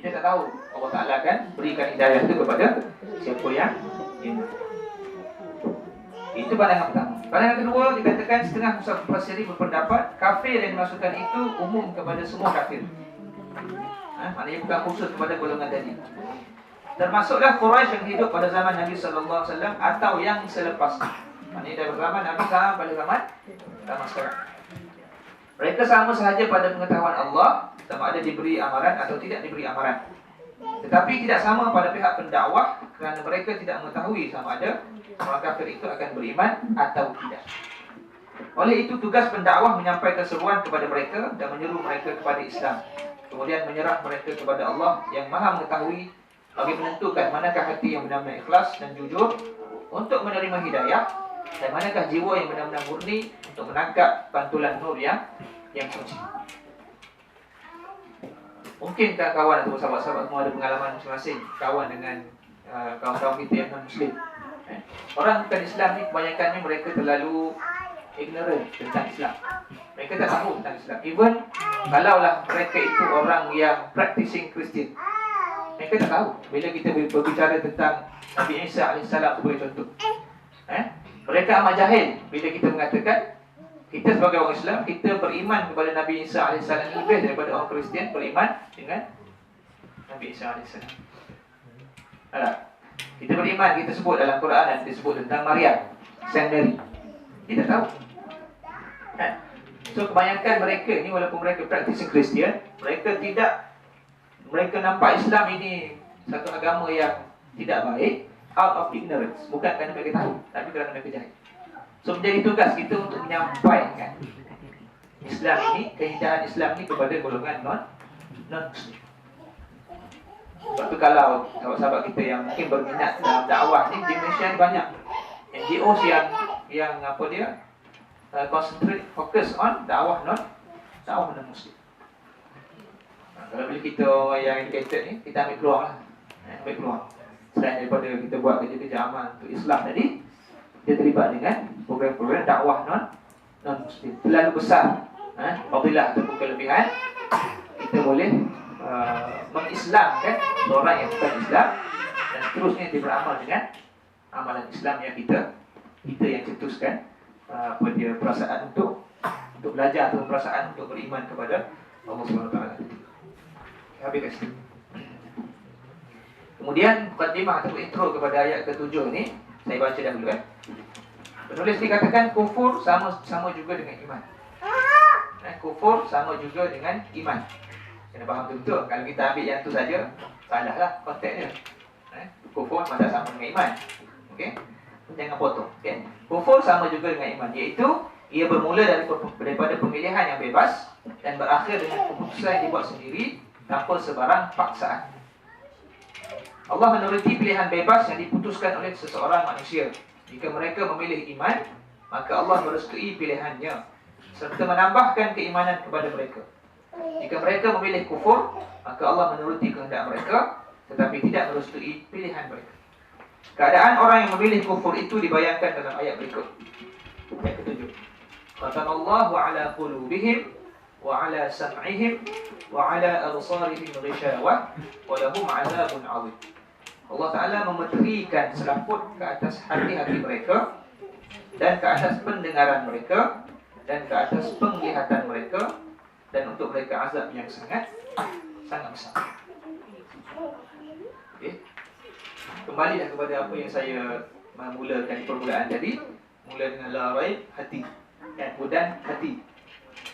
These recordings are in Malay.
Kita tak tahu Allah Ta'ala akan berikan hidayah itu kepada siapa yang ingin. Itu pandangan pertama. Pandangan kedua, dikatakan setengah mufassirin berpendapat kafir yang dimasukkan itu umum kepada semua kafir. Maknanya bukan khusus kepada golongan tadi. Termasuklah Quraisy yang hidup pada zaman Nabi sallallahu alaihi wasallam atau yang selepasnya. Maknanya dari zaman Nabi sampai pada zaman sekarang. Mereka sama sahaja pada pengetahuan Allah, sama ada diberi amaran atau tidak diberi amaran. Tetapi tidak sama pada pihak pendakwah kerana mereka tidak mengetahui sama ada orang kafir itu akan beriman atau tidak. Oleh itu tugas pendakwah menyampaikan seruan kepada mereka dan menyeru mereka kepada Islam. Kemudian menyerah mereka kepada Allah yang Maha mengetahui bagi menentukan manakah hati yang benar-benar ikhlas dan jujur untuk menerima hidayah dan manakah jiwa yang benar-benar murni untuk menangkap pantulan nur yang suci. Mungkinkah kawan atau sahabat-sahabat semua ada pengalaman masing-masing kawan dengan kawan-kawan kita yang non-Muslim? Orang bukan Islam ni kebanyakannya mereka terlalu ignorant tentang Islam. Mereka tak tahu tentang Islam. Even kalaulah mereka itu orang yang practicing Christian, mereka tak tahu. Bila kita berbicara tentang Nabi Isa AS sebagai contoh, mereka amat jahil bila kita mengatakan kita sebagai orang Islam, kita beriman kepada Nabi Isa AS lebih daripada orang Kristian beriman dengan Nabi Isa AS. Kita beriman, kita sebut dalam Quran dan disebut tentang Maryam, Saint Mary. Kita tahu. So kebanyakan mereka ni walaupun mereka practicing Kristian, mereka nampak Islam ini satu agama yang tidak baik out of ignorance, bukan kerana mereka tahu, tapi kerana mereka jahil. So menjadi tugas kita untuk menyampaikan Islam ini, keindahan Islam ini kepada golongan non-Muslim. Sebab tu kalau sahabat-sahabat kita yang mungkin berminat dalam dakwah ni, di Malaysia ni banyak NGOs yang apa dia concentrate, fokus on dakwah non-Muslim. Kalau bila kita yang educated ni, kita ambil peluang lah, ambil peluang. Selain daripada kita buat kerja-kerja amal untuk Islam tadi, kita terlibat dengan program-program dakwah non-Muslim. Terlalu besar fadilah ataupun kelebihan, kita boleh mengislamkan orang yang bukan Islam dan seterusnya dia beramal dengan amalan Islam yang kita yang cetuskan dia perasaan untuk belajar atau perasaan untuk beriman kepada Allah SWT. Habis kat situ. Kemudian mukadimah atau intro kepada ayat ke-7 ni saya baca dahulu kan. Penulis dikatakan kufur sama juga dengan iman. Kufur sama juga dengan iman. Kena faham betul. Kalau kita ambil yang tu saja, salahlah konteksnya. Kufur tak sama dengan iman. Okey. Jangan potong. Okay. Kufur sama juga dengan iman, iaitu ia bermula daripada pemilihan yang bebas dan berakhir dengan keputusan yang dibuat sendiri tanpa sebarang paksaan. Allah menuruti pilihan bebas yang diputuskan oleh seseorang manusia. Jika mereka memilih iman, maka Allah merestui pilihannya serta menambahkan keimanan kepada mereka. Jika mereka memilih kufur, maka Allah menuruti kehendak mereka tetapi tidak merestui pilihan mereka. Keadaan orang yang memilih kufur itu dibayangkan dalam ayat berikut. Ayat ke-7. Khatamallahu ala qulubihim wa ala sam'ihim wa ala absarihim ghishawah wa lahum 'adzabun 'adzim. Allah Ta'ala memeterikan selaput ke atas hati-hati mereka dan ke atas pendengaran mereka dan ke atas penglihatan mereka, dan untuk mereka azab yang sangat besar. Okay. Kembalilah kepada apa yang saya memulakan permulaan tadi. Mula dengan la raib, hati, dan hati.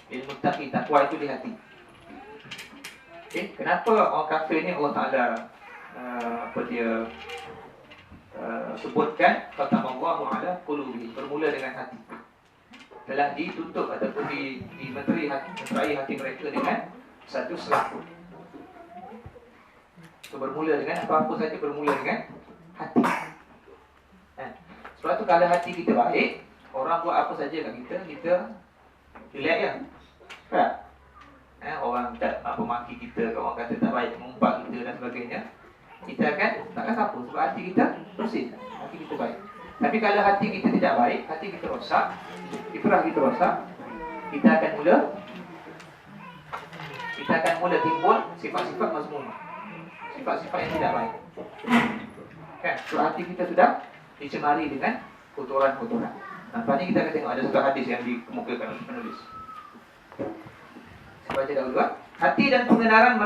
Ilmu muttaqi, takwa itu di hati. Okay. Kenapa orang kafir ni Allah Ta'ala sebutkan khatamallahu ala qulubi, bermula dengan hati. Telah ditutup ataupun dimeterai hati mereka dengan satu selaput. So, bermula dengan apa-apa saja bermula dengan hati. Sebab tu kalau hati kita baik, orang buat apa saja kat kita relax je. Tak? Orang tak maki kita, orang kata tak baik, mengumpat kita dan sebagainya, kita takkan apa, sebab hati kita bersih, hati kita baik. Tapi kalau hati kita tidak baik, hati kita rosak, fitrah kita rosak, kita akan mula timbul sifat-sifat mazmumah. sifat-sifat yang tidak baik. Kan, so hati kita sudah dicemari dengan kotoran-kotoran. Nampaknya kita akan tengok ada satu hadis yang dikemukakan oleh penulis. Saya baca dahulu. Hati dan pendengaran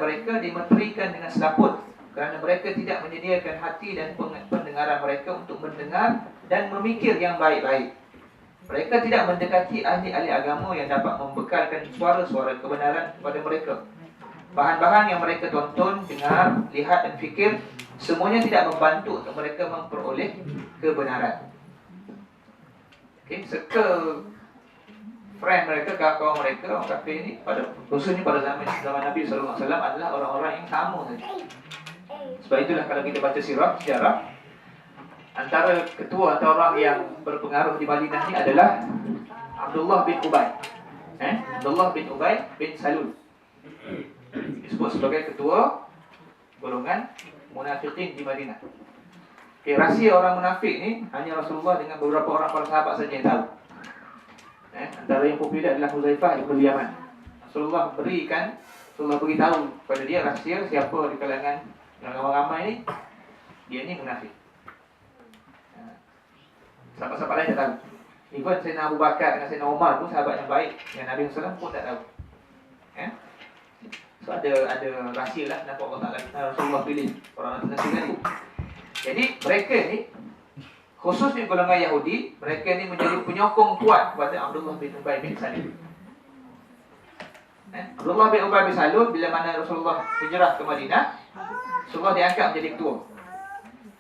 mereka dimeterikan dengan selaput, kerana mereka tidak menyediakan hati dan pendengaran mereka untuk mendengar dan memikir yang baik-baik. Mereka tidak mendekati ahli-ahli agama yang dapat membekalkan suara-suara kebenaran kepada mereka. Bahan-bahan yang mereka tonton, dengar, lihat dan fikir, semuanya tidak membantu untuk mereka memperoleh kebenaran. Okay, friend mereka, kawan mereka, orang kafir ini khususnya pada zaman Nabi SAW adalah orang-orang yang sama saja. Sebab itulah kalau kita baca sejarah, antara ketua atau orang yang berpengaruh di Madinah ini adalah Abdullah bin Ubay. Abdullah bin Ubay bin Salul. Disebut sebagai ketua golongan munafikin di Madinah. Okay, rahsia orang munafik ni hanya Rasulullah dengan beberapa orang para sahabat saja yang tahu. Antara yang popular adalah Huzaifah bin Yaman. Rasulullah beritahu kepada dia rahsia siapa di kalangan ramai-ramai ni dia ni munafik. Sahabat-sahabat lain tak tahu. Even Sayyidina Abu Bakar dengan Sayyidina Umar pun sahabat yang baik yang Nabi SAW pun tak tahu. So ada rahsia lah kenapa Allah Ta'ala Rasulullah pilih orang Nasrani tadi. Jadi mereka ni, khususnya golongan Yahudi, mereka ni menjadi penyokong kuat kepada Abdullah bin Ubay bin Salul. Abdullah bin Ubay bin Salul bila mana Rasulullah hijrah ke Madinah, Rasulullah diangkat menjadi ketua.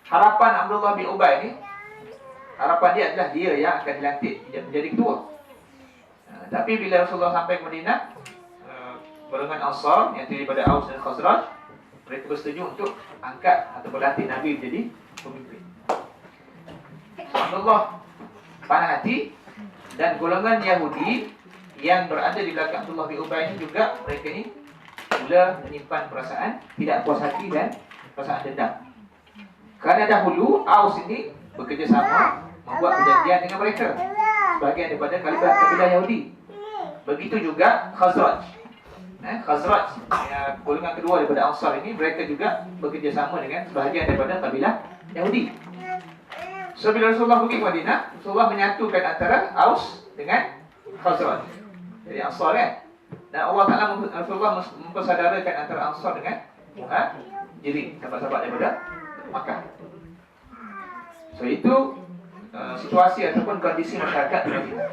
Harapan Abdullah bin Ubay ni, harapan dia adalah dia yang akan dilantik menjadi ketua. Tapi bila Rasulullah sampai ke Madinah, golongan Ansar yang terdiri daripada Aus dan Khazraj, mereka bersetuju untuk angkat atau berlatih Nabi menjadi pemimpin. Abdullah panah hati, dan golongan Yahudi yang berada di belakang Abdullah bin Ubay ini juga, mereka ni mula menyimpan perasaan tidak puas hati dan perasaan dendam. Kerana dahulu Aus ini bekerjasama membuat perjanjian dengan mereka sebagian daripada kabilah Yahudi. Begitu juga Khazraj. Khazraj, golongan kedua daripada Ansar ini, mereka juga bekerjasama dengan sebahagian daripada kabilah Yahudi. So bila Rasulullah pergi ke Madinah, Rasulullah menyatukan antara Aus dengan Khazraj. Jadi Ansar kan. Dan Allah Ta'ala Rasulullah mempersaudarakan antara Ansar dengan Muhajirin, sahabat-sahabat daripada Makkah. So itu situasi ataupun kondisi masyarakat di Madinah.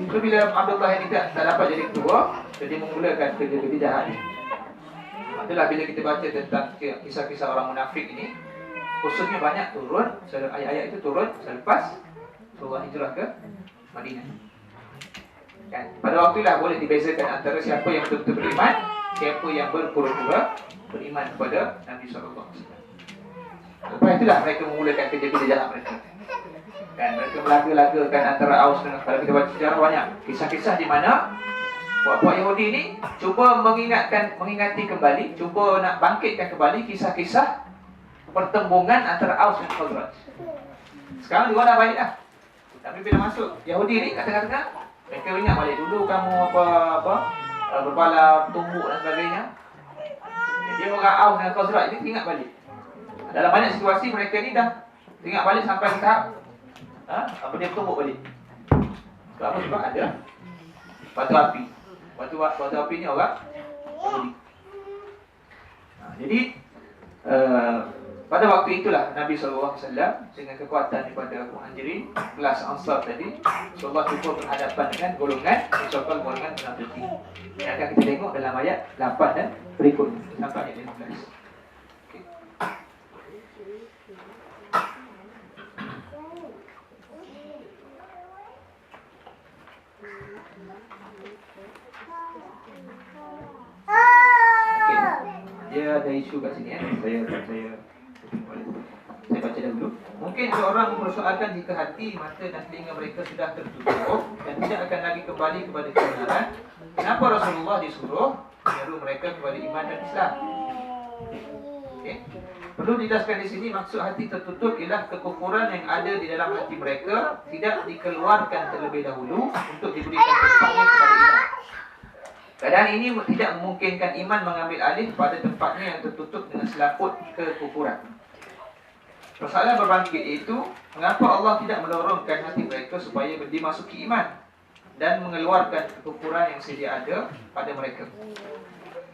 So bila Abdullah ini tak dapat jadi ketua, jadi memulakan kerja-kerja jahat. Itulah bila kita baca tentang kisah-kisah orang munafik ini, khususnya banyak turun, ayat-ayat itu turun selepas Rasulullah hijrah ke Madinah. Kan? Pada waktu itulah boleh dibezakan antara siapa yang betul-betul beriman, siapa yang berpura-pura beriman kepada Nabi SAW. Lepas itulah mereka memulakan kerja-kerja jahat mereka. Kan, mereka melaga-lagakan antara Aus dengan, kalau kita baca sejarah banyak kisah-kisah di mana puak-puak Yahudi ni cuba mengingati kembali, cuba nak bangkitkan kembali kisah-kisah pertembungan antara Aus dan Khazraj. Sekarang dia dah baik dah. Tapi bila masuk Yahudi ni kata-kata, mereka ingat balik dulu kamu apa berkepala tumbuk dan sebagainya. Dia orang Aus dan Khazraj ni ingat balik. Dalam banyak situasi mereka ni dah ingat balik sampai ke tahap dia tumbuk balik. Sebab apa? Sebab ada batu api. Batu api ni orang Yahudi. Jadi pada waktu itulah Nabi SAW dengan kekuatan daripada Muhajirin kelas Ansar tadi, Rasulullah cuba berhadapan dengan golongan munafikin. Yang akan kita tengok dalam ayat 8 dan berikutnya sampai ayat 15. Dia ada isu kat sini Saya baca dahulu. Mungkin seorang mempersoalkan jika hati, mata dan telinga mereka sudah tertutup dan tidak akan lagi kembali kepada kebenaran, kenapa Rasulullah disuruh menyeru mereka kepada iman dan Islam? Okay. Perlu dijelaskan di sini, maksud hati tertutup ialah kekufuran yang ada di dalam hati mereka tidak dikeluarkan terlebih dahulu untuk diberikan tempatnya kepada iman. Keadaan ini tidak memungkinkan iman mengambil alih pada tempatnya yang tertutup dengan selaput kekufuran. Persoalan berbangkit itu, mengapa Allah tidak mendorongkan hati mereka supaya dimasuki iman dan mengeluarkan kekufuran yang sedia ada pada mereka.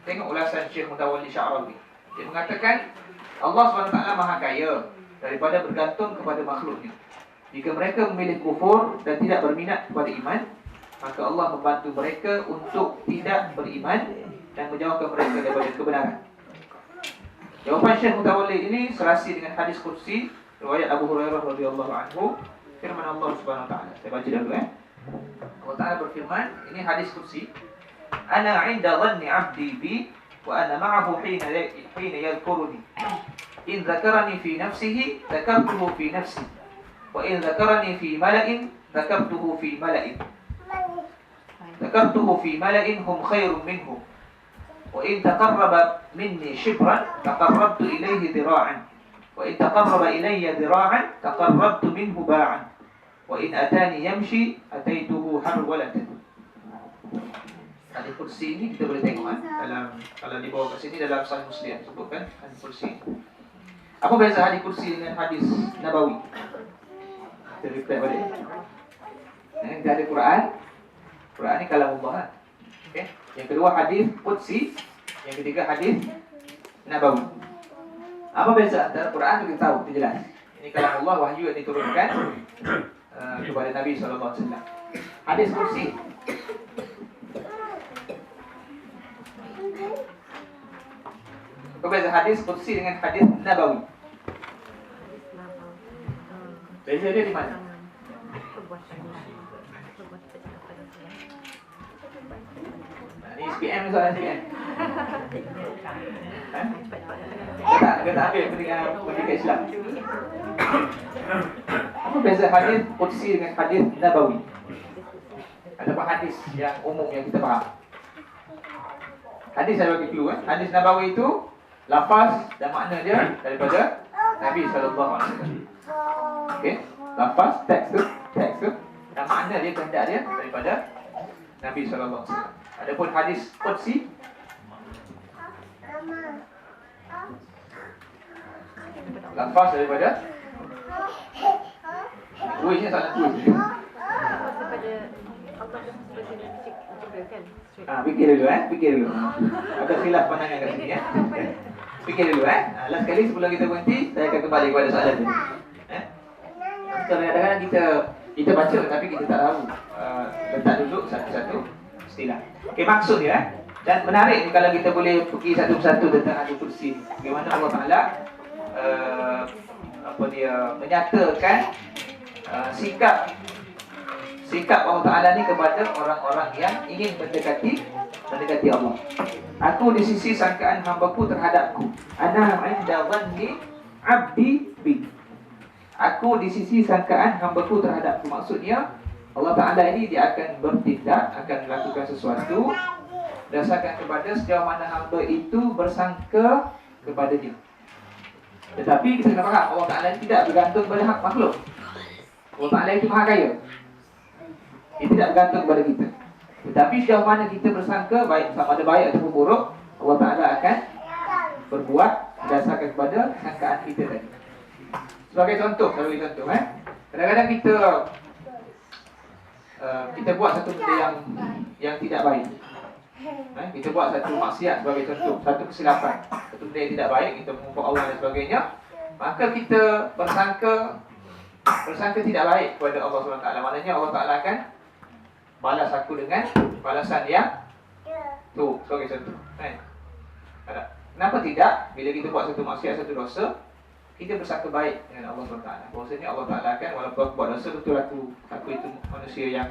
Tengok ulasan Syekh Mutawalli Sya'rawi. Dia mengatakan Allah SWT Maha Kaya daripada bergantung kepada makhluknya. Jika mereka memilih kufur dan tidak berminat kepada iman, maka Allah membantu mereka untuk tidak beriman dan menjauhkan mereka daripada kebenaran. Jawapan Syekh Mutawalli ini serasi dengan hadis qudsi riwayat Abu Hurairah radhiyallahu anhu, firman Allah Subhanahu wa taala. Saya baca dulu Allah Taala berfirman, ini hadis qudsi. Ana 'inda dhanni 'abdi bi wa ana ma'ahu hina yadhkuruni. In dzakarani fi nafsihi dzakartuhu fi nafsi. Wa in dzakarani fi mala'in dzakartuhu fi mala'in. Dzakartuhu fi mala'in hum khairun minhu. Wa in taqarraba minni shibran taqarrabtu ilayhi dhira'an. Wa in taqarraba ilayya dhira'an taqarrabtu minhu ba'an. Wa in atani yamshi ataituhu harwalatan. Hadis kursi ini kita boleh tengok dalam, kalau dibawa ke sini dalam Sahih Muslim sebutkan hadis kursi. Apa beza hadis kursi dengan hadis nabawi? Kita repeat balik. Kita ada Quran. Quran ni kalamullah. Okey. Yang kedua hadis qudsi, yang ketiga hadis nabawi. Apa beza antara Quran tu kita tahu, itu jelas. Ini kalamullah, wahyu yang diturunkan kepada Nabi sallallahu alaihi wasallam. Hadis qudsi. Apa beza hadis qudsi dengan hadis nabawi? Beza dia di mana? Ini SPM ni soalan SPM. Kita ambil pendidikan Islam. Apa beza hadis qudsi dengan hadis nabawi? Ada apa hadis yang umum yang kita faham? Hadis saya bagi clue. Hadis nabawi itu lafaz dan makna dia daripada Nabi sallallahu alaihi wasallam. Okey, lafaz teks tu dan makna dia, kehendak dia daripada Nabi sallallahu alaihi wasallam. Adapun hadis qudsi lafaz daripada kuisnya salah kuis. Fikir dulu fikir dulu. Ada khilaf pandangan kat sini Fikir dulu last kali sebelum kita berhenti, saya akan kembali kepada soalan tadi. Kadang-kadang kita baca tapi kita tak tahu letak duduk satu-satu istilah. Okey, maksud dia dan menarik ni kalau kita boleh pergi satu persatu tentang hadis kursi. Bagaimana Allah Taala menyatakan sikap Allah Ta'ala ni kepada orang-orang yang ingin mendekati Allah. Aku di sisi sangkaan hambaku terhadapku. Ana 'inda dhanni 'abdi bi. Aku di sisi sangkaan hambaku terhadapku. Maksudnya Allah Ta'ala ini dia akan bertindak, akan melakukan sesuatu berdasarkan kepada sejauh mana hamba itu bersangka kepada dia. Tetapi kita kena faham Allah Ta'ala tidak bergantung pada hak makhluk. Allah Ta'ala itu Maha Kaya. Dia tidak bergantung kepada kita. Tetapi sejauh mana kita bersangka, baik sama ada baik ataupun buruk, Allah Ta'ala akan berbuat berdasarkan kepada sangkaan kita tadi. Sebagai contoh, saya beri contoh kadang-kadang kita buat satu benda yang tidak baik. Kita buat satu maksiat sebagai contoh, satu kesilapan, satu benda yang tidak baik, kita mengumpul Allah dan sebagainya. Maka kita bersangka tidak baik kepada Allah SWT. Maknanya Allah Ta'ala akan balas aku dengan balasan yang tu, sebagai contoh. Kenapa tidak? Bila kita buat satu maksiat, satu dosa, kita bersangka baik dengan Allah SWT. Bahawasanya Allah Ta'ala akan, walaupun aku buat dosa, betul aku itu manusia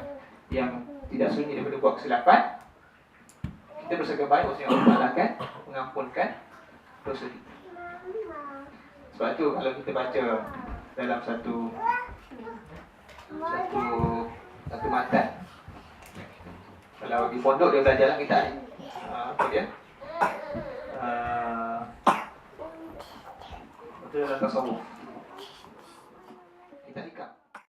yang tidak sunyi daripada buat kesilapan, kita bersangka baik, bahawasanya Allah Ta'ala akan mengampunkan dosa kita. Sebab tu kalau kita baca dalam satu matan, kalau di pondok dia belajar dalam kitab ni, apa dia? Betul dalam tasawuf.